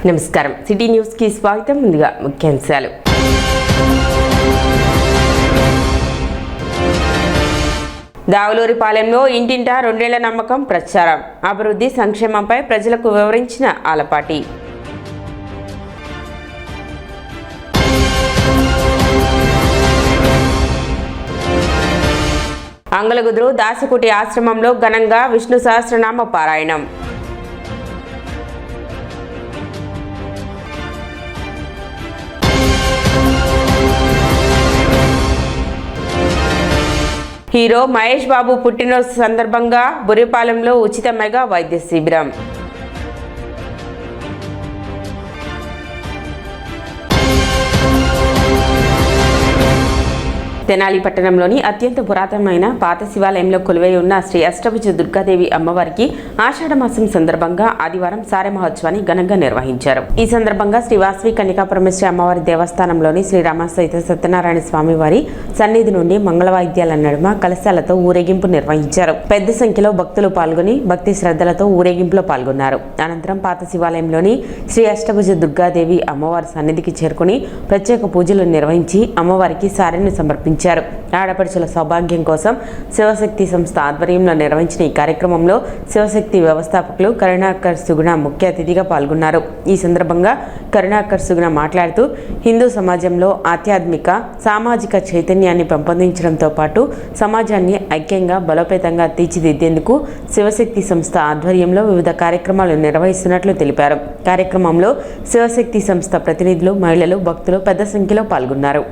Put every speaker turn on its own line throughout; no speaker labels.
నమస్కారం city news కి స్వాగతం. ముందుగా ముఖ్యాంశాలు. దావులూరిపాలెంలో ఇంటింటా 2 ఏళ్ల నమ్మకం ప్రచారం. అభివృద్ధి సంక్షేమంపై ప్రజలకు వివరించిన ఆలపాటి. అంగలగుదురు దాసకుటి ఆశ్రమంలో ఘనంగా విష్ణు సహస్రనామ పారాయణం. హీరో మహేష్ బాబు పుట్టినరోజు సందర్భంగా బుర్రిపాలెంలో ఉచిత మెగా వైద్య శిబిరం. తెనాలి పట్టణంలోని అత్యంత పురాతనమైన పాత శివాలయంలో కొలువై ఉన్న శ్రీ అష్టభుజ దుర్గాదేవి అమ్మవారికి ఆషాఢ మాసం సందర్భంగా ఆదివారం సారె మహోత్సవాన్ని ఘనంగా నిర్వహించారు. ఈ సందర్భంగా శ్రీ వాసవి కన్యకాపరమేశ్వరి అమ్మవారి దేవస్థానంలోని శ్రీరామ సహిత సత్యనారాయణ స్వామి వారి సన్నిధి నుండి మంగళవాయిద్యాల నడుమ కలశాలతో ఊరేగింపు నిర్వహించారు. పెద్ద సంఖ్యలో భక్తులు పాల్గొని భక్తి శ్రద్ధలతో ఊరేగింపులో పాల్గొన్నారు. అనంతరం పాత శివాలయంలోని శ్రీ అష్టభుజ దుర్గాదేవి అమ్మవారి సన్నిధికి చేరుకుని ప్రత్యేక పూజలు నిర్వహించి అమ్మవారికి సారెను సమర్పించారు. ఆడపడుచుల సౌభాగ్యం కోసం శివశక్తి సంస్థ ఆధ్వర్యంలో నిర్వహించిన ఈ కార్యక్రమంలో శివశక్తి వ్యవస్థాపకులు కరుణాకర్ సుగుణ ముఖ్య అతిథిగా పాల్గొన్నారు. ఈ సందర్భంగా కరుణాకర్ సుగుణ మాట్లాడుతూ హిందూ సమాజంలో ఆధ్యాత్మిక సామాజిక చైతన్యాన్ని పెంపొందించడంతో పాటు సమాజాన్ని ఐక్యంగా బలోపేతంగా తీర్చిదిద్దేందుకు శివశక్తి సంస్థ ఆధ్వర్యంలో వివిధ కార్యక్రమాలు నిర్వహిస్తున్నట్లు తెలిపారు. కార్యక్రమంలో శివశక్తి సంస్థ ప్రతినిధులు, మహిళలు, భక్తులు పెద్ద సంఖ్యలో పాల్గొన్నారు.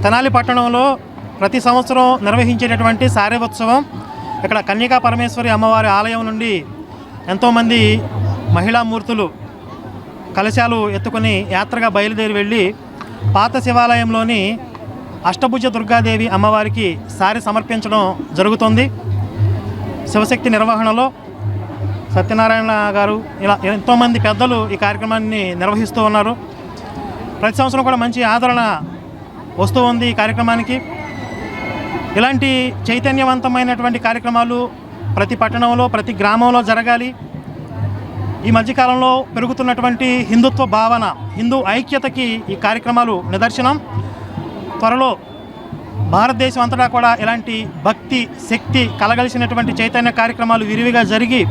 తెనాలి పట్టణంలో ప్రతి సంవత్సరం నిర్వహించేటటువంటి సారె ఉత్సవం. ఇక్కడ కన్యకా పరమేశ్వరి అమ్మవారి ఆలయం నుండి ఎంతోమంది మహిళామూర్తులు కలశాలు ఎత్తుకొని యాత్రగా బయలుదేరి వెళ్ళి పాత శివాలయంలోని అష్టభుజ దుర్గాదేవి అమ్మవారికి సారె సమర్పించడం జరుగుతుంది. శివశక్తి నిర్వహణలో సత్యనారాయణ గారు ఇలా ఎంతోమంది పెద్దలు ఈ కార్యక్రమాన్ని నిర్వహిస్తూ ఉన్నారు. ప్రతి సంవత్సరం కూడా మంచి ఆదరణ వస్తూ ఉంది ఈ కార్యక్రమానికి. ఇలాంటి చైతన్యవంతమైనటువంటి కార్యక్రమాలు ప్రతి పట్టణంలో, ప్రతి గ్రామంలో జరగాలి. ఈ మధ్యకాలంలో పెరుగుతున్నటువంటి హిందుత్వ భావన, హిందూ ఐక్యతకి ఈ కార్యక్రమాలు నిదర్శనం. త్వరలో భారతదేశం అంతటా కూడా ఇలాంటి భక్తి శక్తి కలగలిసినటువంటి చైతన్య కార్యక్రమాలు విరివిగా జరిగి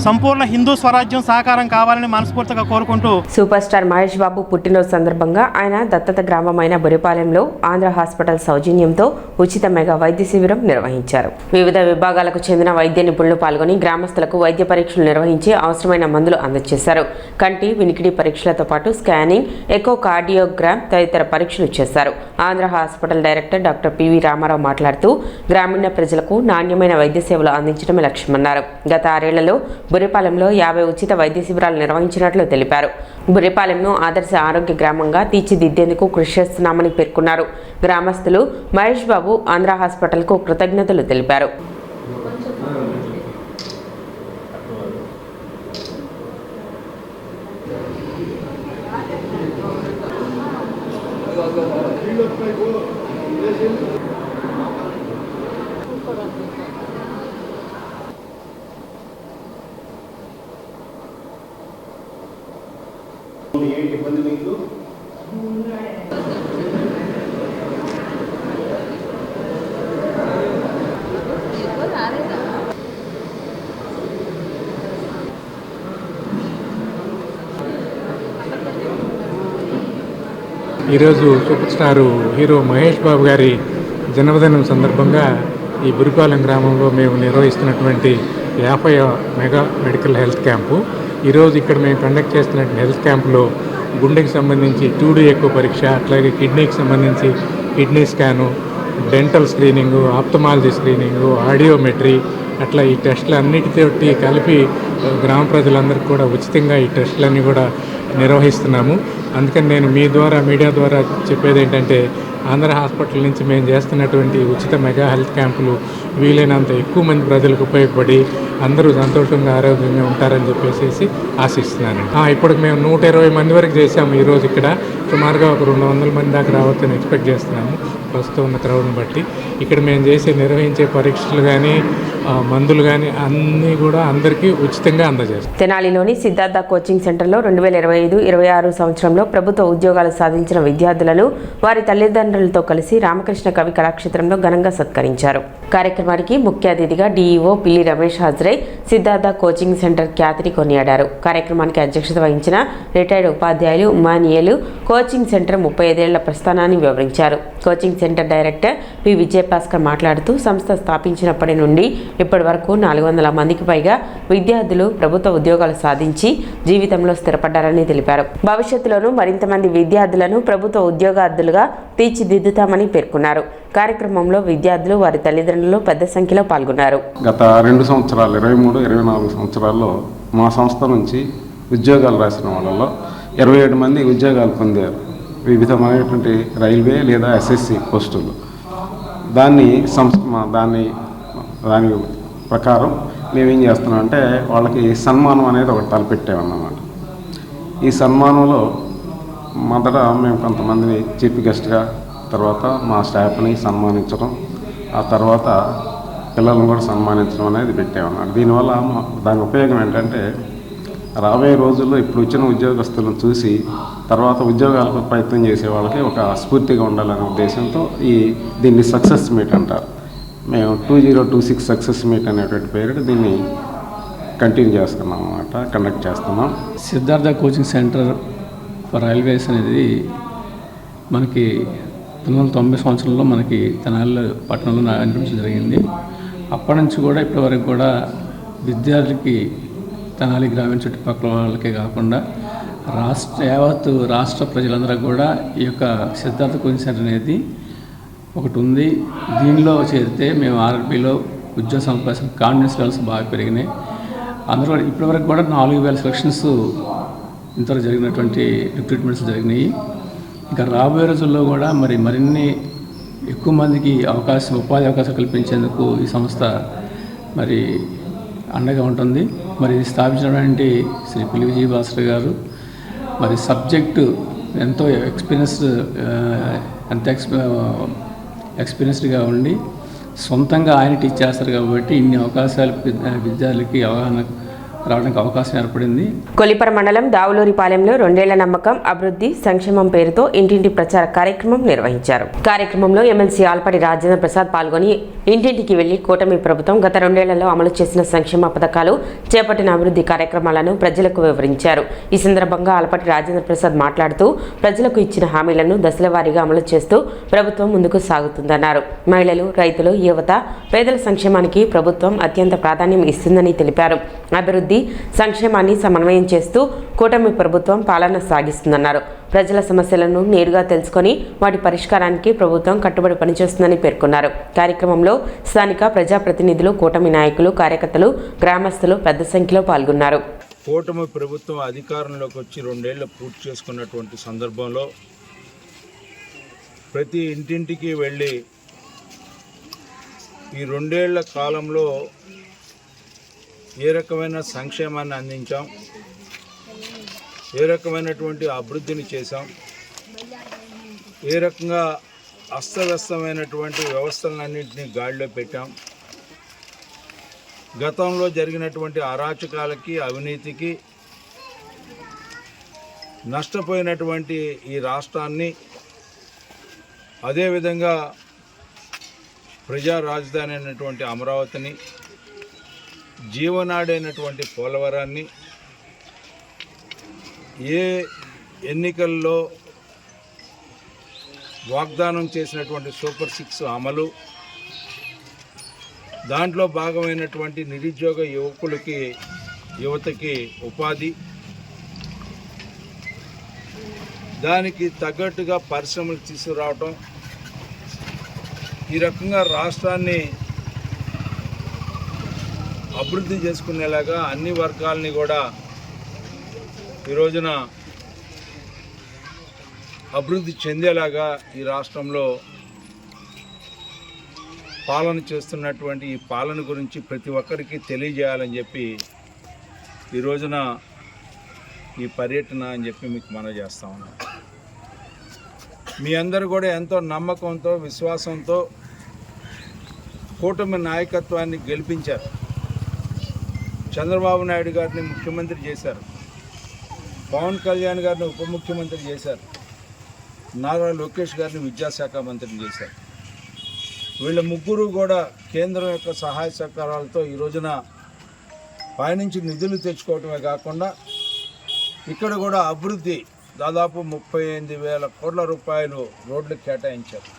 సంపూర్ణ హిందూ స్వరాజ్యం సాకారం కావాలని మనస్ఫూర్తిగా కోరుకుంటూ
సూపర్ స్టార్ మహేష్ బాబు పుట్టినరోజు సందర్భంగా ఆయన దత్తత గ్రామమైన బుర్రిపాలెంలో ఆంధ్ర హాస్పిటల్ సౌజన్యంతో ఉచిత మెగా వైద్య శిబిరం నిర్వహించారు. వివిధ విభాగాలకు చెందిన వైద్య నిపుణులు పాల్గొని గ్రామస్తులకు వైద్య పరీక్షలు నిర్వహించి అవసరమైన మందులు అందజేశారు. కంటి వినికిడి పరీక్షలతో పాటు స్కానింగ్, ఎకో కార్డియోగ్రామ్ తదితర పరీక్షలు చేశారు. Andhra hospital director doctor PV Ramarao మాట్లాడుతూ గ్రామీణ ప్రజలకు నాణ్యమైన వైద్య సేవలు అందించడమే లక్ష్యమన్నారు. గత 6 ఏళ్లలో బుర్రిపాలెంలో 50 ఉచిత వైద్య శిబిరాలు నిర్వహించినట్లు తెలిపారు. బుర్రిపాలెంను ఆదర్శ ఆరోగ్య గ్రామంగా తీర్చిదిద్దేందుకు కృషి చేస్తున్నామని పేర్కొన్నారు. గ్రామస్తులు మహేష్ బాబు ఆంధ్ర హాస్పిటల్కు కృతజ్ఞతలు తెలిపారు.
ఈరోజు super star hero Mahesh Babu గారి జన్మదినం సందర్భంగా ఈ బుర్రిపాలెం గ్రామంలో మేము నిర్వహిస్తున్నటువంటి 50వ మెగా మెడికల్ హెల్త్ క్యాంపు. ఈరోజు ఇక్కడ మేము కండక్ట్ చేస్తున్న హెల్త్ క్యాంపులో గుండెకి సంబంధించి 2D ఎకో పరీక్ష, అట్లాగే కిడ్నీకి సంబంధించి kidney scan, dental screening, ophthalmology screening, audiometry, అట్లా ఈ టెస్టులు అన్నిటితోటి కలిపి గ్రామ ప్రజలందరికీ కూడా ఉచితంగా ఈ టెస్టులన్నీ కూడా నిర్వహిస్తున్నాము. అందుకని నేను మీ ద్వారా మీడియా ద్వారా చెప్పేది ఏంటంటే ఆంధ్ర హాస్పిటల్ నుంచి మేము చేస్తున్నటువంటి ఉచిత మెగా హెల్త్ క్యాంపులు వీలైనంత ఎక్కువ మంది ప్రజలకు ఉపయోగపడి అందరూ సంతోషంగా ఆరోగ్యంగా ఉంటారని చెప్పేసి ఆశిస్తున్నాను. ఇప్పుడు మేము 120 మంది వరకు చేసాము. ఈరోజు ఇక్కడ సుమారుగా ఒక 200 మంది దాకా రావచ్చని ఎక్స్పెక్ట్ చేస్తున్నాము ప్రస్తుతం ఉన్న క్రౌడ్ని బట్టి. ఇక్కడ మేము నిర్వహించే పరీక్షలు కానీ మందులు కానీ అన్నీ కూడా అందరికీ ఉచితంగా అందజేస్తాం.
తెనాలిలోని సిద్ధార్థ కోచింగ్ సెంటర్లో 2025-26 సంవత్సరంలో ప్రభుత్వ ఉద్యోగాలు సాధించిన విద్యార్థులను వారి తల్లిదండ్రులతో కలిసి రామకృష్ణ కవి కళాక్షేత్రంలో ఘనంగా సత్కరించారు. కార్యక్రమానికి ముఖ్య అతిథిగా డీఈఓ పిల్లి రమేష్ హాజరై సిద్ధార్థ కోచింగ్ సెంటర్ ఖ్యాతిని కొనియాడారు. కార్యక్రమానికి అధ్యక్షత వహించిన రిటైర్డ్ ఉపాధ్యాయులు ఉమానియలు కోచింగ్ సెంటర్ 35 ఏళ్ల ప్రస్థానాన్ని వివరించారు. Coaching centre director P Vijayabhaskar మాట్లాడుతూ సంస్థ స్థాపించినప్పటి నుండి ఇప్పటి వరకు 400 మందికి పైగా విద్యార్థులు ప్రభుత్వ ఉద్యోగాలు సాధించి జీవితంలో స్థిరపడ్డారని తెలిపారు. భవిష్యత్తులోనూ మరింత మంది విద్యార్థులను ప్రభుత్వ ఉద్యోగార్థులుగా తీర్చిదిద్దుతామని పేర్కొన్నారు. కార్యక్రమంలో విద్యార్థులు వారి తల్లిదండ్రులు పెద్ద సంఖ్యలో పాల్గొన్నారు.
గత 2 సంవత్సరాలు 23-24 సంవత్సరాల్లో మా సంస్థ నుంచి ఉద్యోగాలు రాసిన వాళ్ళలో 27 మంది ఉద్యోగాలు పొందారు. వివిధమైనటువంటి రైల్వే లేదా ఎస్ఎస్సి పోస్టులు. దాని ప్రకారం మేమేం చేస్తున్నామంటే వాళ్ళకి సన్మానం అనేది ఒకటి తలపెట్టామన్నమాట. ఈ సన్మానంలో మొదట మేము కొంతమందిని చీఫ్ గెస్ట్గా, తర్వాత మా స్టాఫ్ని సన్మానించడం, ఆ తర్వాత పిల్లలను కూడా సన్మానించడం అనేది పెట్టామన్నమాట. దీనివల్ల దాని ఉపయోగం ఏంటంటే రాబోయే రోజుల్లో ఇప్పుడు వచ్చిన ఉద్యోగస్తులను చూసి తర్వాత ఉద్యోగాలకు ప్రయత్నం చేసే వాళ్ళకి ఒక స్ఫూర్తిగా ఉండాలనే ఉద్దేశంతో దీన్ని సక్సెస్ మీట్ అంటారు. మేము 2026 సక్సెస్ మీట్ అనేటువంటి పేరు దీన్ని కంటిన్యూ చేస్తున్నాం అన్నమాట, కండక్ట్ చేస్తున్నాం.
Siddhartha coaching centre for railways అనేది మనకి 1990 సంవత్సరంలో మనకి తెనాలి పట్టణంలో నిర్మించడం జరిగింది. అప్పటి నుంచి కూడా ఇప్పటివరకు కూడా విద్యార్థులకి తెనాలి గ్రామీణ చుట్టుపక్కల వాళ్ళకే కాకుండా యావత్తు రాష్ట్ర ప్రజలందరూ కూడా ఈ యొక్క సిద్ధార్థ కోచింగ్ సెంటర్ అనేది ఒకటి ఉంది. దీనిలో చేరితే మేము ఆర్ఆర్బీలో ఉద్యోగ సంపాదన కాన్ఫిడెన్స్ లెవెల్స్ బాగా పెరిగినాయి. అందులో ఇప్పటివరకు కూడా 4000 సెలక్షన్స్ ఇంతవరకు జరిగినటువంటి రిక్రూట్మెంట్స్ జరిగినాయి. ఇంకా రాబోయే రోజుల్లో కూడా మరిన్ని ఎక్కువ మందికి ఉపాధి అవకాశాలు కల్పించేందుకు ఈ సంస్థ అండగా ఉంటుంది. ఇది స్థాపించినటువంటి శ్రీ పిల్లి విజయభాస్కర్ గారు సబ్జెక్టు ఎంతో ఎక్స్పీరియన్స్డ్గా ఉండి సొంతంగా ఆయన టీచ్ చేస్తారు కాబట్టి ఇన్ని అవకాశాలు విద్యార్థులకి అవగాహన రావడానికి అవకాశం ఏర్పడింది.
కొలిపర మండలం దావులూరిపాలెంలో 2 ఏళ్ల నమ్మకం అభివృద్ధి సంక్షేమం పేరుతో ఇంటింటి ప్రచార కార్యక్రమం నిర్వహించారు. కార్యక్రమంలో ఎమ్మెల్సీ ఆల్పాటి రాజేంద్ర ప్రసాద్ పాల్గొని ఇంటింటికి వెళ్లి కూటమి ప్రభుత్వం గత 2 ఏళ్లలో అమలు చేసిన సంక్షేమ పథకాలు, చేపట్టిన అభివృద్ధి కార్యక్రమాలను ప్రజలకు వివరించారు. ఈ సందర్భంగా ఆల్పాటి రాజేంద్ర ప్రసాద్ మాట్లాడుతూ ప్రజలకు ఇచ్చిన హామీలను దశల వారీగా అమలు చేస్తూ ప్రభుత్వం ముందుకు సాగుతుందన్నారు. మహిళలు, రైతులు, యువత, పేదల సంక్షేమానికి ప్రభుత్వం అత్యంత ప్రాధాన్యం ఇస్తుందని తెలిపారు. అభివృద్ధి సంక్షేమాన్ని సమన్వయం చేస్తూ కూటమి ప్రభుత్వం పాలన సాగిస్తుందన్నారు. ప్రజల సమస్యలను నేరుగా తెలుసుకొని వాటి పరిష్కారానికి ప్రభుత్వం కట్టుబడి పనిచేస్తుందని పేర్కొన్నారు. కార్యక్రమంలో స్థానిక ప్రజాప్రతినిధులు, కూటమి నాయకులు, కార్యకర్తలు, గ్రామస్తులు పెద్ద సంఖ్యలో పాల్గొన్నారు.
కూటమి ప్రభుత్వం అధికారంలోకి వచ్చి 2 ఏళ్లు పూర్తి చేసుకున్నటువంటి సందర్భంలో ప్రతి ఇంటింటికి వెళ్ళి ఈ 2 ఏళ్ల కాలంలో ఏ రకమైన సంక్షేమాన్ని అందించాం, ఏ రకమైనటువంటి అభివృద్ధిని చేశాం, ఏ రకంగా అస్తవ్యస్తమైనటువంటి వ్యవస్థలన్నింటినీ గాడిలో పెట్టాం, గతంలో జరిగినటువంటి అరాచకాలకి, అవినీతికి నష్టపోయినటువంటి ఈ రాష్ట్రాన్ని, అదేవిధంగా ప్రజా రాజధాని అయినటువంటి అమరావతిని, జీవనాడైనటువంటి పోలవరాన్ని, ఏ ఎన్నికల్లో వాగ్దానం చేసినటువంటి సూపర్ 6 అమలు, దాంట్లో భాగమైనటువంటి నిరుద్యోగ యువతకి ఉపాధి, దానికి తగ్గట్టుగా పరిశ్రమలు తీసుకురావటం, ఈ రకంగా రాష్ట్రాన్ని అభివృద్ధి చేసుకునేలాగా అన్ని వర్గాలని కూడా ఈ రోజున అభివృద్ధి చెందేలాగా ఈ రాష్ట్రంలో పాలన చేస్తున్నటువంటి ఈ పాలన గురించి ప్రతి ఒక్కరికి తెలియజేయాలని చెప్పి ఈ రోజున ఈ పర్యటన అని చెప్పి మీకు మనవి చేస్తా ఉన్నాను. మీ అందరూ కూడా ఎంతో నమ్మకంతో, విశ్వాసంతో కూటమి నాయకత్వాన్ని గెలిపించారు. చంద్రబాబు నాయుడు గారిని ముఖ్యమంత్రి చేశారు, పవన్ కళ్యాణ్ గారిని ఉప ముఖ్యమంత్రి చేశారు, నారా లోకేష్ గారిని విద్యాశాఖ మంత్రిని చేశారు. వీళ్ళ ముగ్గురు కూడా కేంద్రం యొక్క సహాయ సహకారాలతో ఈ రోజున పైనుంచి నిధులు తెచ్చుకోవటమే కాకుండా ఇక్కడ కూడా అభివృద్ధి దాదాపు 38,000 కోట్ల రూపాయలు రోడ్లు కేటాయించారు.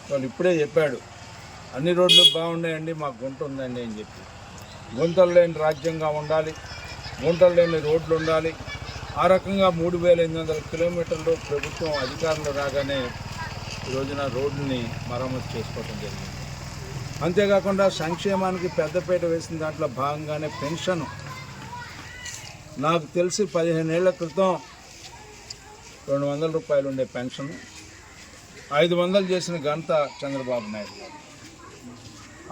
వాళ్ళు ఇప్పుడే చెప్పాడు, అన్ని రోడ్లు బాగున్నాయండి, మాకు గుంట ఉందండి అని చెప్పి. గుంతలు లేని రాజ్యంగా ఉండాలి, గుంటలు లేని రోడ్లు ఉండాలి. ఆ రకంగా 3,800 కిలోమీటర్లు ప్రభుత్వం అధికారంలో రాగానే ఈ రోజున రోడ్లని మరమ్మతు చేసుకోవడం జరిగింది. అంతేకాకుండా సంక్షేమానికి పెద్దపీట వేసిన దాంట్లో భాగంగానే పెన్షన్, నాకు తెలిసి 15 ఏళ్ల క్రితం 200 రూపాయలు ఉండే పెన్షన్ 500 చేసిన ఘనత చంద్రబాబు నాయుడు గారు.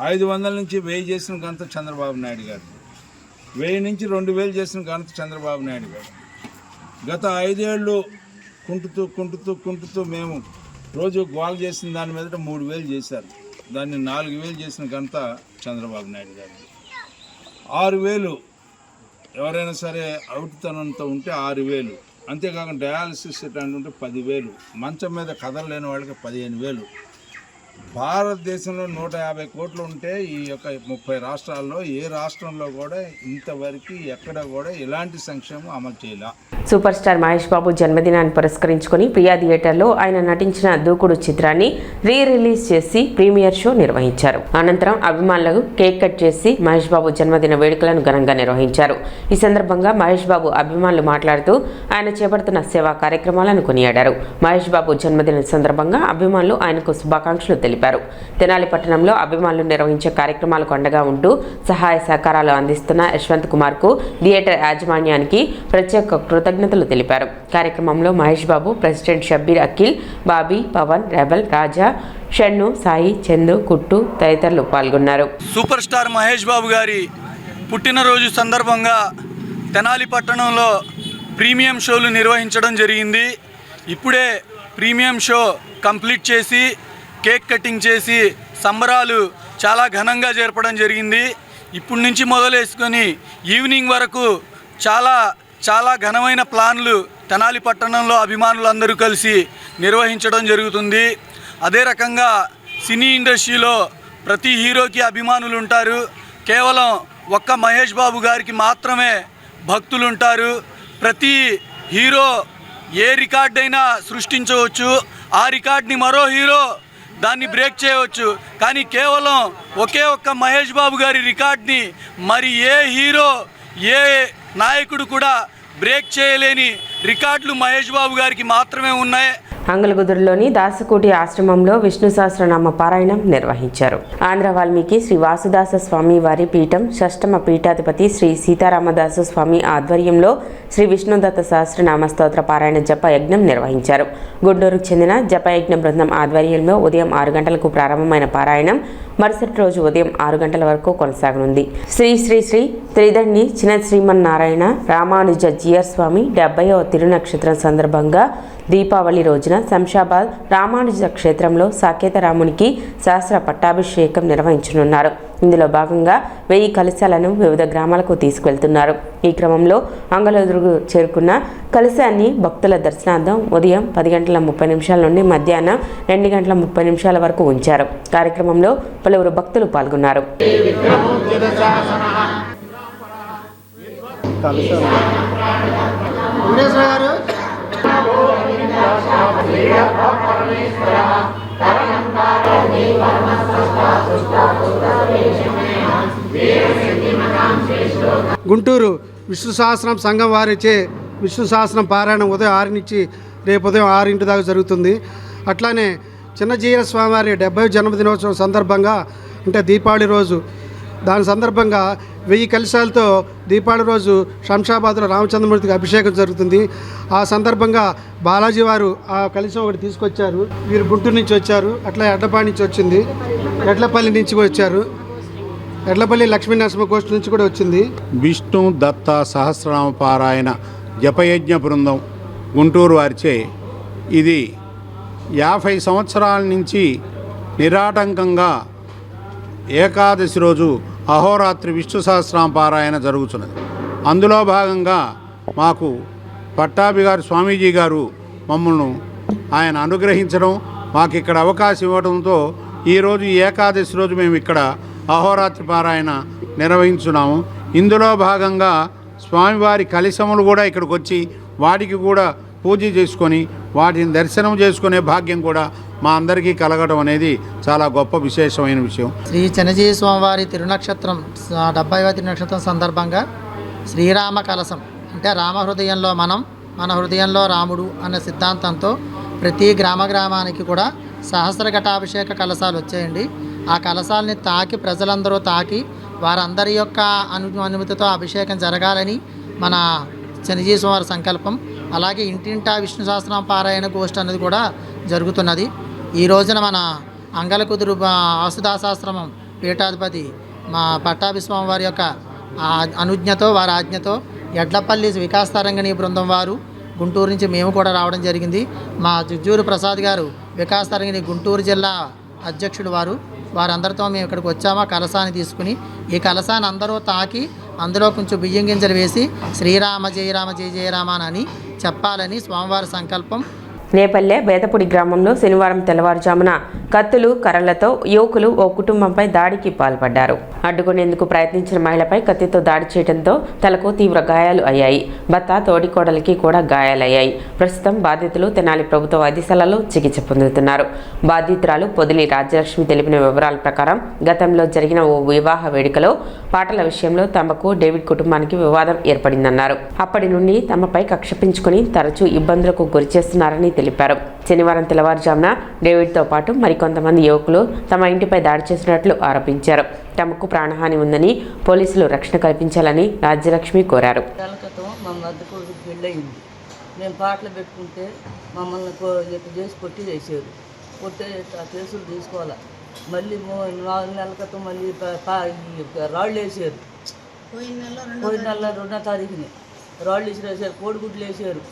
500 నుంచి 1000 చేసిన ఘనత చంద్రబాబు నాయుడు గారు. 1000 నుంచి 2000 చేసిన ఘనత చంద్రబాబు నాయుడు గారు. గత 5 ఏళ్ళు కుంటుతూ మేము రోజు గోల్ చేసిన దాని మీద 3000 చేశారు. దాన్ని 4000 చేసిన ఘనత చంద్రబాబు నాయుడు గారు. 6000 ఎవరైనా సరే అవుట్తనంతో ఉంటే 6000, అంతేకాకుండా డయాలసిస్ అంటే 10,000, మంచం మీద కదలలేని వాళ్ళకి 15,000. భారతదేశంలో 150 కోట్లు ఉంటే ఈ యొక్క 30 రాష్ట్రాల్లో ఏ రాష్ట్రంలో కూడా ఇంతవరకు ఎక్కడ కూడా ఎలాంటి సంక్షేమం అమలు చేయాల.
సూపర్ స్టార్ మహేష్ బాబు జన్మదినాన్ని పురస్కరించుకొని ప్రియా థియేటర్లో ఆయన నటించిన దూకుడు చిత్రాన్ని రిలీజ్ చేసి ప్రీమియర్ షో నిర్వహించారు. అనంతరం అభిమానులకు కేక్ కట్ చేసి మహేష్ బాబు జన్మదిన వేడుకలను ఘనంగా నిర్వహించారు. ఈ సందర్భంగా మహేష్ బాబు అభిమానులు మాట్లాడుతూ ఆయన చేపడుతున్న సేవా కార్యక్రమాలను కొనియాడారు. మహేష్ బాబు జన్మదిన సందర్భంగా అభిమానులు ఆయనకు శుభాకాంక్షలు తెలిపారు. తెనాలి పట్టణంలో అభిమానులు నిర్వహించే కార్యక్రమాలకు అండగా ఉంటూ సహాయ సహకారాలు అందిస్తున్న యశ్వంత్ కుమార్ కు థియేటర్ యాజమాన్యానికి ప్రత్యేక కృతజ్ఞతలు తెలిపారు. కార్యక్రమంలో మహేష్ బాబు, ప్రెసిడెంట్ షబ్బీర్ అఖిల్, బాబీ, పవన్, రెబల్, రాజా, షన్ను, సాయి, చందు, కుట్టు తదితరులు పాల్గొన్నారు.
సూపర్ స్టార్ మహేష్ బాబు గారి పుట్టినరోజు సందర్భంగా తెనాలి పట్టణంలో ప్రీమియం షోలు నిర్వహించడం జరిగింది. ఇప్పుడే ప్రీమియం షో కంప్లీట్ చేసి కేక్ కటింగ్ చేసి సంబరాలు చాలా ఘనంగా జరపడం జరిగింది. ఇప్పటి నుంచి మొదలేసుకొని ఈవినింగ్ వరకు చాలా ఘనమైన ప్లాన్లు తెనాలి పట్టణంలో అభిమానులందరూ కలిసి నిర్వహించడం జరుగుతుంది. అదే రకంగా సినీ ఇండస్ట్రీలో ప్రతి హీరోకి అభిమానులు ఉంటారు. కేవలం ఒక్క మహేష్ బాబు గారికి మాత్రమే భక్తులు ఉంటారు. ప్రతి హీరో ఏ రికార్డైనా సృష్టించవచ్చు, ఆ రికార్డ్ని మరో హీరో దాన్ని బ్రేక్ చేయవచ్చు. కానీ కేవలం ఒకే ఒక్క మహేష్ బాబు గారి రికార్డ్ని మరి ఏ హీరో, ఏ నాయకుడు కూడా బ్రేక్ చేయలేని రికార్డులు మహేష్ బాబు గారికి మాత్రమే ఉన్నాయి.
అంగలగుదురులోని దాసకోటి ఆశ్రమంలో విష్ణు సహస్రనామ పారాయణం నిర్వహించారు. ఆంధ్ర వాల్మీకి శ్రీ వాసుదాస స్వామి వారి పీఠం షష్టమ పీఠాధిపతి శ్రీ సీతారామదాసు స్వామి ఆధ్వర్యంలో శ్రీ విష్ణుదత్త సహస్రనామ స్తోత్ర పారాయణ జప యజ్ఞం నిర్వహించారు. గుంటూరుకు చెందిన జపయజ్ఞ బృందం ఆధ్వర్యంలో ఉదయం 6 గంటలకు ప్రారంభమైన పారాయణం మరుసటి రోజు ఉదయం 6 గంటల వరకు కొనసాగనుంది. శ్రీ శ్రీ శ్రీ త్రిదండి చిన శ్రీమన్నారాయణ రామానుజ జియర్ స్వామి 70వ తిరునక్షత్రం సందర్భంగా దీపావళి రోజున శంషాబాద్ రామానుజ క్షేత్రంలో సాకేత రామునికి సహస్ర పట్టాభిషేకం నిర్వహించనున్నారు. ఇందులో భాగంగా 1000 కలశాలను వివిధ గ్రామాలకు తీసుకువెళ్తున్నారు. ఈ క్రమంలో అంగలదురుగు చేరుకున్న కలశాన్ని భక్తుల దర్శనార్థం ఉదయం 10:30 నుండి మధ్యాహ్నం 2:30 వరకు ఉంచారు. కార్యక్రమంలో పలువురు భక్తులు పాల్గొన్నారు.
గుంటూరు విష్ణు సహస్రం సంఘం వారిచే విష్ణు సహస్రం పారాయణం ఉదయం 6 నుంచి రేపు ఉదయం 6 దాకా జరుగుతుంది. అట్లానే చిన్నజీర స్వామివారి 70వ జన్మదినోత్సవం సందర్భంగా అంటే దీపావళి రోజు దాని సందర్భంగా 1000 కలశాలతో దీపావళి రోజు శంషాబాద్లో రామచంద్రమూర్తికి అభిషేకం జరుగుతుంది. ఆ సందర్భంగా బాలాజీ వారు ఆ కలశం ఒకటి తీసుకొచ్చారు. వీరు గుంటూరు నుంచి వచ్చారు, అట్లా ఎడ్లపాడి నుంచి వచ్చింది, ఎడ్లపల్లి నుంచి వచ్చారు, ఎడ్లపల్లి లక్ష్మీనరసింహ గోష్ఠి నుంచి కూడా వచ్చింది.
విష్ణు దత్త సహస్రనామ పారాయణ జపయజ్ఞ బృందం గుంటూరు వారిచే ఇది 50 సంవత్సరాల నుంచి నిరాటంకంగా ఏకాదశి రోజు అహోరాత్రి విష్ణు సహస్రనామ పారాయణ జరుగుతున్నది. అందులో భాగంగా మాకు పట్టాభి గారు స్వామీజీ గారు మమ్మల్ని ఆయన అనుగ్రహించడం, మాకు ఇక్కడ అవకాశం ఇవ్వడంతో ఈరోజు ఏకాదశి రోజు మేము ఇక్కడ అహోరాత్రి పారాయణ నిర్వహించున్నాము. ఇందులో భాగంగా స్వామివారి కలశములు కూడా ఇక్కడికి వచ్చి వాటికి కూడా పూజ చేసుకొని వాటిని దర్శనం చేసుకునే భాగ్యం కూడా మా అందరికీ కలగడం అనేది చాలా గొప్ప విశేషమైన విషయం.
శ్రీ చిన్నజీవి స్వామివారి తిరునక్షత్రం 70వ తిరునక్షత్రం సందర్భంగా శ్రీరామ కలశం అంటే రామ హృదయంలో మన హృదయంలో రాముడు అన్న సిద్ధాంతంతో ప్రతి గ్రామానికి కూడా సహస్ర ఘటాభిషేక కలశాలు వచ్చాయండి. ఆ కలశాలని ప్రజలందరూ తాకి వారందరి యొక్క అనుమతితో అభిషేకం జరగాలని మన చిన్నజీవి స్వామి సంకల్పం. అలాగే ఇంటింటా విష్ణు సహస్రనామ పారాయణ గోష్ఠి అనేది కూడా జరుగుతున్నది. ఈ రోజున మన అంగలకుదురు వాసుదాసాశ్రమం పీఠాధిపతి మా పట్టాభి స్వామి వారి యొక్క అనుజ్ఞతో వారి ఆజ్ఞతో ఎడ్లపల్లి వికాస్ తరంగిణి బృందం వారు గుంటూరు నుంచి మేము కూడా రావడం జరిగింది. మా జుజ్జూరు ప్రసాద్ గారు వికాస్ తరంగిణి గుంటూరు జిల్లా అధ్యక్షుడు వారందరితో మేము ఇక్కడికి వచ్చామా కలశాన్ని తీసుకుని ఈ కలశాన్ని అందరూ తాకి అందులో కొంచెం బియ్యం గింజలు వేసి శ్రీరామ జయ రామ జయ జయ రామ అని చెప్పాలని స్వామివారి సంకల్పం.
నేపల్లె బేతపూడి గ్రామంలో శనివారం తెల్లవారుజామున కత్తులు కర్రలతో యువకులు ఓ కుటుంబంపై దాడికి పాల్పడ్డారు. అడ్డుకునేందుకు ప్రయత్నించిన మహిళపై కత్తితో దాడి చేయడంతో తలకు తీవ్ర గాయాలు అయ్యాయి. భర్త తోడికోడలికి కూడా గాయాలయ్యాయి. ప్రస్తుతం బాధితులు తెనాలి ప్రభుత్వ వైద్యశాలలో చికిత్స పొందుతున్నారు. బాధితురాలు పొదిలి రాజ్యలక్ష్మి తెలిపిన వివరాల ప్రకారం గతంలో జరిగిన ఓ వివాహ వేడుకలో పాటల విషయంలో తమకు డేవిడ్ కుటుంబానికి వివాదం ఏర్పడిందన్నారు. అప్పటి నుండి తమపై కక్ష పెంచుకుని తరచూ ఇబ్బందులకు గురిచేస్తున్నారని తెలిపారు. శనివారం తెల్లవారుజామున డేవిడ్తో పాటు మరికొంతమంది యువకులు తమ ఇంటిపై దాడి చేసినట్లు ఆరోపించారు. తమకు ప్రాణహాని ఉందని పోలీసులు రక్షణ కల్పించాలని రాజ్యలక్ష్మి కోరారు.
మేము పాటలు పెట్టుకుంటే మమ్మల్ని చేసి కొట్టి చేసారు. కొట్టే కేసులు తీసుకోవాలి. మళ్ళీ 4 నెలల క్రితం మళ్ళీ రాళ్ళు వేసారు. పోయిన నెల 2వ తారీఖుని రాళ్ళు వేసారు, కోడిగుడ్లు వేసారు.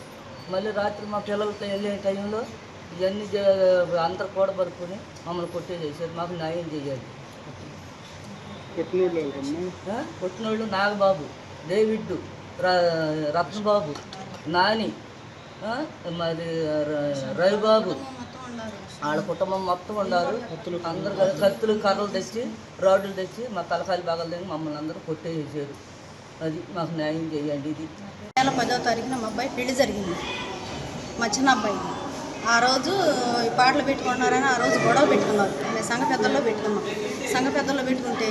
మళ్ళీ రాత్రి మా పిల్లలతో వెళ్ళే టైంలో ఇవన్నీ అందరు కూడా పడుకొని మమ్మల్ని కొట్టేసేసారు. మాకు న్యాయం చేయాలి. కొట్టినోళ్ళు నాగబాబు, డేవిడ్, రత్నబాబు, నాని, మరి రవిబాబు వాళ్ళ కుటుంబం మొత్తం ఉన్నారు. అందరు కత్తులు కర్రలు తెచ్చి రాడ్లు తెచ్చి మా తలకాయలు బాగాలు తెచ్చి మమ్మల్ని అందరూ కొట్టేసేసారు. అది మాకు న్యాయం చేయండి. ఇది
నెల 10వ తారీఖున మా అబ్బాయి పెళ్లి జరిగింది, మా చిన్న అబ్బాయి. ఆ రోజు ఈ పాటలు పెట్టుకుంటున్నారని ఆ రోజు గొడవ పెట్టుకున్నారు. మేము సంఘ పెద్దల్లో పెట్టుకున్నాం. సంఘ పెద్దల్లో పెట్టుకుంటే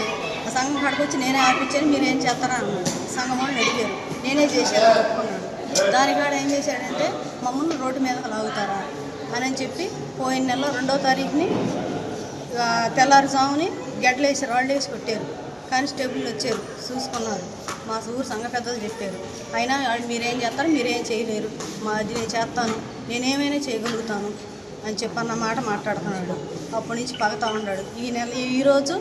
ఆ సంఘం కాడికి వచ్చి నేనే ఆపించాను, మీరేం చేస్తారా అన్నాడు. సంఘం వాళ్ళు అడిగారు, నేనే చేశాను ఒప్పుకున్నాడు. దానికాడ ఏం చేశాడంటే మమ్మల్ని రోడ్డు మీదకి లాగుతారా అని చెప్పి పోయిన నెల 2వ తారీఖుని తెల్లారుజాముని గడ్డలేసి రాళ్ళు వేసి కొట్టారు. కానిస్టేబుల్ వచ్చారు, చూసుకున్నారు. మా ఊరు సంఘ పెద్దలు చెప్పారు. అయినా మీరేం చేస్తారు, మీరేం చేయలేరు, అది నేను చేస్తాను, నేనేమైనా చేయగలుగుతాను అని చెప్పన్న మాట మాట్లాడుతున్నాడు. అప్పటి నుంచి పగతా ఉన్నాడు. ఈరోజు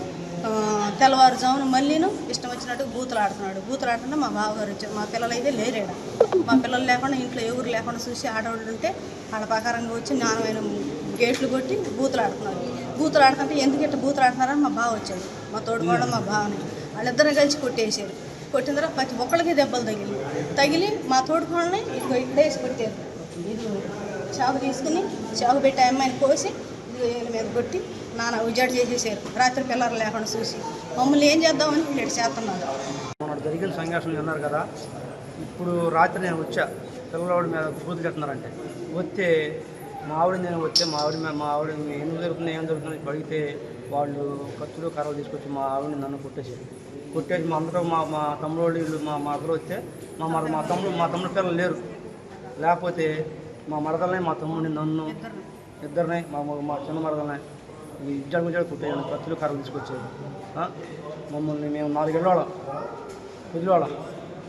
తెల్లవారుజామున మళ్ళీను ఇష్టం వచ్చినట్టు బూతులు ఆడుతుంటే మా బావగారు వచ్చారు. మా పిల్లలు అయితే లేరేడ. మా పిల్లలు లేకుండా ఇంట్లో ఎవరు లేకుండా చూసి ఆడవాళ్ళు ఉంటే వాళ్ళ ప్రకారంగా వచ్చి నానమైన గేట్లు కొట్టి బూతులు ఆడుతుంటే ఎందుకు ఇట్లా బూతులు ఆడుతున్నారని మా బావ వచ్చాడు. మా తోడుకోవడం మా బావని వాళ్ళిద్దరిని కలిసి కొట్టేసారు. కొట్టిన తర్వాత ప్రతి ఒక్కరికి దెబ్బలు తగిలి మా తోడుకోవడాన్ని ఇక్కడ వేసి కొట్టారు. ఇది చాకు తీసుకుని చాకు పెట్టి అమ్మాయిని కోసి వీళ్ళ మీద కొట్టి నాన్న ఉజాడు చేసేసారు. రాత్రి పిల్లలు లేకుండా చూసి మమ్మల్ని ఏం చేద్దామని వీళ్ళు చేస్తున్నారు.
మన జరిగిన సంఘర్షణ ఉన్నారు కదా, ఇప్పుడు రాత్రి నేను వచ్చా, పిల్లవాడి మీద బూతులు చెప్తున్నారంటే వస్తే మా ఆవిడ నేను వచ్చే మా ఆవిడ ఎందుకు జరుగుతుంది ఏం జరుగుతుంది అడిగితే వాళ్ళు కత్తులు కర్రలు తీసుకొచ్చి మా ఆవిడని నన్ను కొట్టేసి మా అందరూ మా తమ్ముడు వీళ్ళు మా అందరూ వస్తే మా తమ్ముడు పిల్లలు లేరు. లేకపోతే మా మరదలనే మా తమ్ముడిని నన్ను ఇద్దరిని మా చిన్న మరదలనే ఇజ్జాడు కొట్టేయాలి. కత్తులు కర్రలు తీసుకొచ్చేది. మమ్మల్ని మేము 4 ఏళ్ళ వదిలేవాళ్ళం,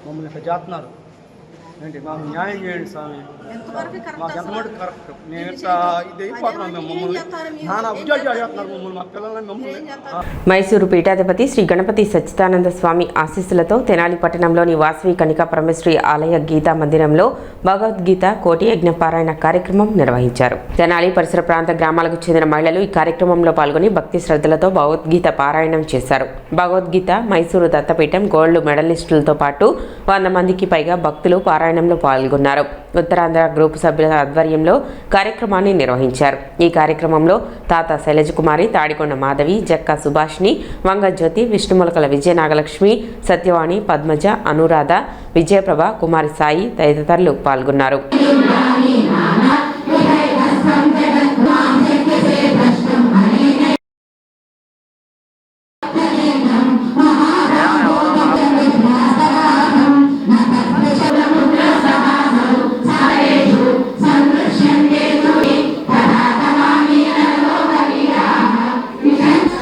మమ్మల్ని ఇట్లా చేస్తున్నారు ఏంటి? మాకు న్యాయం చేయండి స్వామి, మాకు ఎంతమంది కరెక్ట్. మేము ఇట్లా ఇది అయిపోతున్నాం. మేము మమ్మల్ని నానా ఉద్యోగాలు చేస్తున్నారు మమ్మల్ని, మా పిల్లల్ని మమ్మల్ని.
మైసూరు పీఠాధిపతి శ్రీ గణపతి సచ్చిదానంద స్వామి ఆశీస్సులతో తెనాలి పట్టణంలోని వాసవి కనికా పరమేశ్వరి ఆలయ గీతా మందిరంలో భగవద్గీత కోటి యజ్ఞ పారాయణ కార్యక్రమం నిర్వహించారు. తెనాలి పరిసర ప్రాంత గ్రామాలకు చెందిన మహిళలు ఈ కార్యక్రమంలో పాల్గొని భక్తి శ్రద్ధలతో భగవద్గీత పారాయణం చేశారు. భగవద్గీత మైసూరు దత్తపీఠం గోల్డ్ మెడలిస్టులతో పాటు 100 మందికి పైగా భక్తులు పారాయణంలో పాల్గొన్నారు. ఉత్తరాంధ్ర గ్రూప్ సభ్యుల ఆధ్వర్యంలో కార్యక్రమాన్ని నిర్వహించారు. ఈ కార్యక్రమంలో తాత శైలజకుమారి, తాడికొండ మాధవి, జక్కా సుభాష్ని, వంగజ్యోతి, విష్ణుములకల విజయనాగలక్ష్మి, సత్యవాణి, పద్మజ, అనురాధ, విజయప్రభ, కుమారి సాయి తదితరులు పాల్గొన్నారు.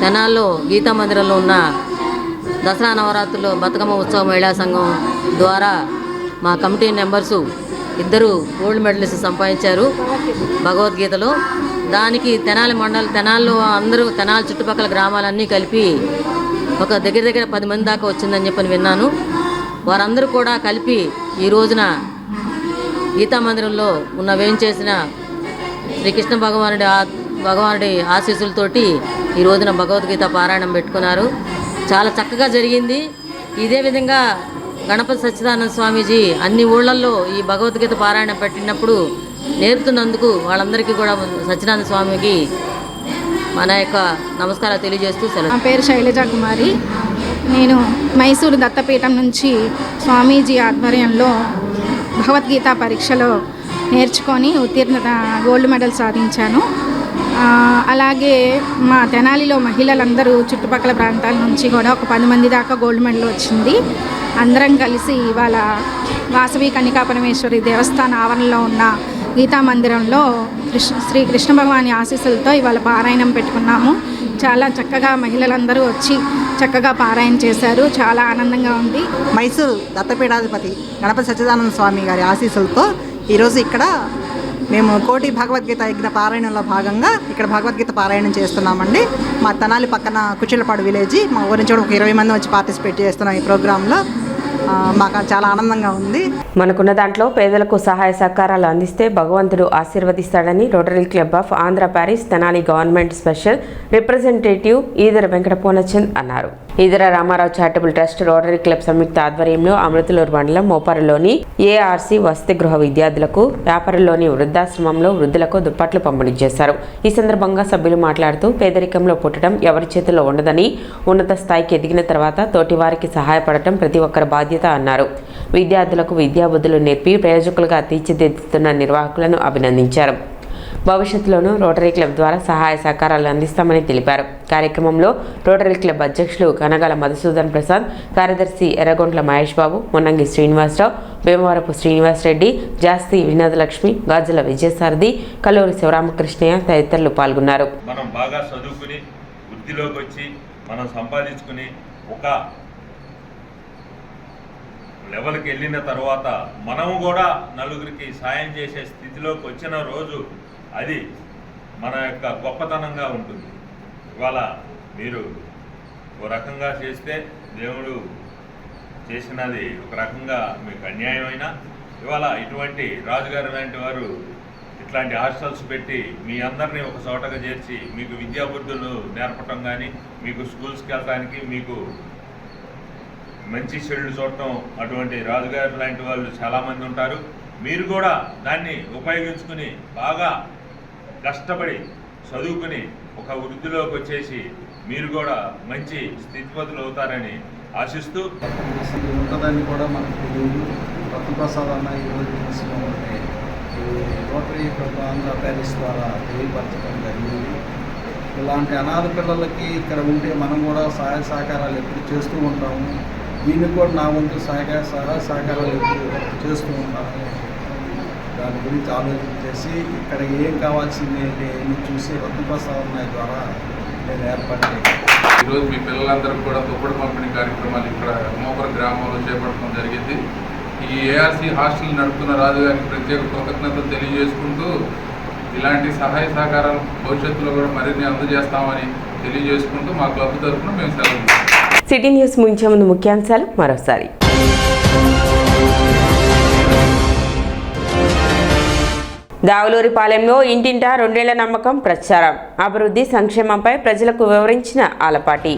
తెనాల్లో గీతా మందిరంలో ఉన్న దసరా నవరాత్రుల్లో బతుకమ్మ ఉత్సవ మహిళా సంఘం ద్వారా మా కమిటీ మెంబర్సు 2 గోల్డ్ మెడలిస్ట్ సంపాదించారు భగవద్గీతలో. దానికి తెనాల్లో అందరూ తెనాలి చుట్టుపక్కల గ్రామాలన్నీ కలిపి ఒక దగ్గర 10 మంది దాకా వచ్చిందని చెప్పని విన్నాను. వారందరూ కూడా కలిపి ఈ రోజున గీతా మందిరంలో ఉన్న వేయించేసిన శ్రీకృష్ణ భగవానుడి ఆశీస్సులతోటి ఈ రోజున భగవద్గీత పారాయణం పెట్టుకున్నారు. చాలా చక్కగా జరిగింది. ఇదే విధంగా గణపతి సచ్చిదానంద స్వామీజీ అన్ని ఊళ్ళల్లో ఈ భగవద్గీత పారాయణం పెట్టినప్పుడు నేర్పుతున్నందుకు వాళ్ళందరికీ కూడా సచ్చిదానంద స్వామికి మన యొక్క నమస్కారాలు తెలియజేస్తూ సెలవు.
నా పేరు శైలజ కుమారి. నేను మైసూరు దత్తపీఠం నుంచి స్వామీజీ ఆధ్వర్యంలో భగవద్గీత పరీక్షలో నేర్చుకొని గోల్డ్ మెడల్ సాధించాను. అలాగే మా తెనాలిలో మహిళలందరూ చుట్టుపక్కల ప్రాంతాల నుంచి కూడా ఒక 10 మంది దాకా గోల్డ్ మెడల్ వచ్చింది. అందరం కలిసి ఇవాళ వాసవి కనికా పరమేశ్వరి దేవస్థాన ఆవరణలో ఉన్న గీతా మందిరంలో శ్రీ కృష్ణ భగవాని ఆశీస్సులతో ఇవాళ పారాయణం పెట్టుకున్నాము. చాలా చక్కగా మహిళలందరూ వచ్చి చక్కగా పారాయణ చేశారు. చాలా ఆనందంగా ఉంది.
మైసూరు దత్తపీఠాధిపతి గణపతి సచ్చిదానంద స్వామి గారి ఆశీస్సులతో ఈరోజు ఇక్కడ మేము కోటి భగవద్గీత యజ్ఞ పారాయణంలో భాగంగా ఇక్కడ భగవద్గీత పారాయణం చేస్తున్నామండి. మా తెనాలి పక్కన కుచిలపాడు విలేజ్, మా ఊరి నుంచి కూడా ఒక 20 మంది వచ్చి పార్టిసిపేట్ చేస్తున్నాం ఈ ప్రోగ్రాంలో. మాకు చాలా ఆనందంగా ఉంది.
మనకున్న దాంట్లో పేదలకు సహాయ సహకారాలు అందిస్తే భగవంతుడు ఆశీర్వదిస్తాడని Rotary club of Andhra Paris Tenali government special representative Edara Venkata Purnachand అన్నారు. Edara Ramarao charitable trust Rotary club సంయుక్త ఆధ్వర్యంలో అమృతలూరు మండలం మోపారులోని ఏఆర్సీ వసతి గృహ విద్యార్థులకు వ్యాపారంలోని వృద్ధాశ్రమంలో వృద్ధులకు దుప్పట్లు పంపిణీ చేశారు. ఈ సందర్భంగా సభ్యులు మాట్లాడుతూ పేదరికంలో పుట్టడం ఎవరి చేతుల్లో ఉండదని, ఉన్నత స్థాయికి ఎదిగిన తర్వాత తోటి వారికి సహాయపడటం ప్రతి ఒక్కరి బాధ్యత అన్నారు. విద్యార్థులకు విద్యాబుద్ధులు నేర్పి ప్రయోజకులుగా తీర్చిదిద్దుతున్న నిర్వాహకులను అభినందించారు. భవిష్యత్తులోనూ రోటరీ క్లబ్ ద్వారా సహాయ సహకారాలు అందిస్తామని తెలిపారు. కార్యక్రమంలో రోటరీ క్లబ్ అధ్యక్షులు కనగాల మధుసూదన్ ప్రసాద్, కార్యదర్శి ఎర్రగొంట్ల మహేష్ బాబు, మున్నంగి శ్రీనివాసరావు, భీమవరపు శ్రీనివాసరెడ్డి, జాస్తి వినోదలక్ష్మి, గాజుల విజయసారథి, కల్లూరి శివరామకృష్ణయ్య తదితరులు పాల్గొన్నారు.
మనం బాగా చదువుకుని వృత్తిలోకి వచ్చి మనం సంపాదించుకుని ఒక లెవెల్కి వెళ్ళిన తర్వాత మనము కూడా నలుగురికి సాయం చేసే స్థితిలోకి వచ్చిన రోజు అది మన యొక్క గొప్పతనంగా ఉంటుంది. ఇవాళ మీరు ఒక రకంగా చేస్తే దేవుడు చేసినది ఒక రకంగా మీకు అన్యాయమైనా, ఇవాళ ఇటువంటి రాజుగారు లాంటి వారు ఇట్లాంటి హాస్టల్స్ పెట్టి మీ అందరినీ ఒక చోటగా చేర్చి మీకు విద్యాబుద్ధులు నేర్పటం కానీ, మీకు స్కూల్స్కి వెళ్ళడానికి, మీకు మంచి చెడులు చూడటం, అటువంటి రాజుగారు లాంటి వాళ్ళు చాలామంది ఉంటారు. మీరు కూడా దాన్ని ఉపయోగించుకుని బాగా కష్టపడి చదువుకుని ఒక వృద్ధిలోకి వచ్చేసి మీరు కూడా మంచి స్థితిపతులు అవుతారని ఆశిస్తూ
ఉంటుందని కూడా మనకు తెలియదు. రత్నప్రసాద్ అన్న ఈరోజు తీసుకుని రోటరీ క్లబ్ ఆంధ్ర ప్యారిస్ ద్వారా తెలియపరచడం జరిగింది. ఇలాంటి అనాథ పిల్లలకి ఇక్కడ ఉంటే మనం కూడా సహాయ సహకారాలు ఎప్పుడు చేస్తూ ఉంటాము. దీనికి కూడా నా వంతు సహాయ సహకారాలు ఎప్పుడు చేస్తూ ఉంటాము. దాని గురించి ఆలోచన చేసి ఇక్కడ ఏం కావాల్సింది ఏంటి అని చూసి రత్నప్రసాద్ అన్న ద్వారా నేను ఏర్పాటు చేయాలి.
ఈరోజు మీ పిల్లలందరికీ కూడా దుప్పటి పంపిణీ కార్యక్రమాలు ఇక్కడ మోపర గ్రామంలో చేపట్టడం జరిగింది. ఈ ఏఆర్సీ హాస్టల్ నడుపుతున్న రాజుగారికి ప్రత్యేక కృతజ్ఞతలు తెలియజేసుకుంటూ ఇలాంటి సహాయ సహకారాలు భవిష్యత్తులో కూడా మరిన్ని అందజేస్తామని తెలియజేసుకుంటూ మా క్లబ్ తరఫున మేము సెలవు.
సిటీ న్యూస్ ముగించే ముందు ముఖ్యాంశాలు మరోసారి. దావులూరిపాలెంలో ఇంటింటా 2 ఏళ్ల నమ్మకం ప్రచారం, అభివృద్ధి సంక్షేమంపై ప్రజలకు వివరించిన ఆలపాటి.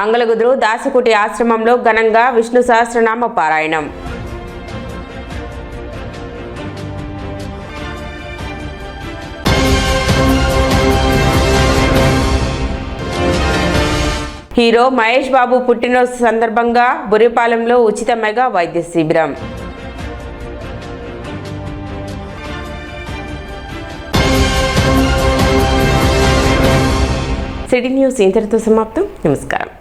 అంగలగుదురు దాసకుటి ఆశ్రమంలో ఘనంగా విష్ణు సహస్రనామ పారాయణం. హీరో మహేష్ బాబు పుట్టినరోజు సందర్భంగా బురిపాలెంలో ఉచిత మెగా వైద్య శిబిరం. సిటీ న్యూస్ ఇంతటితో సమాప్తం. నమస్కారం.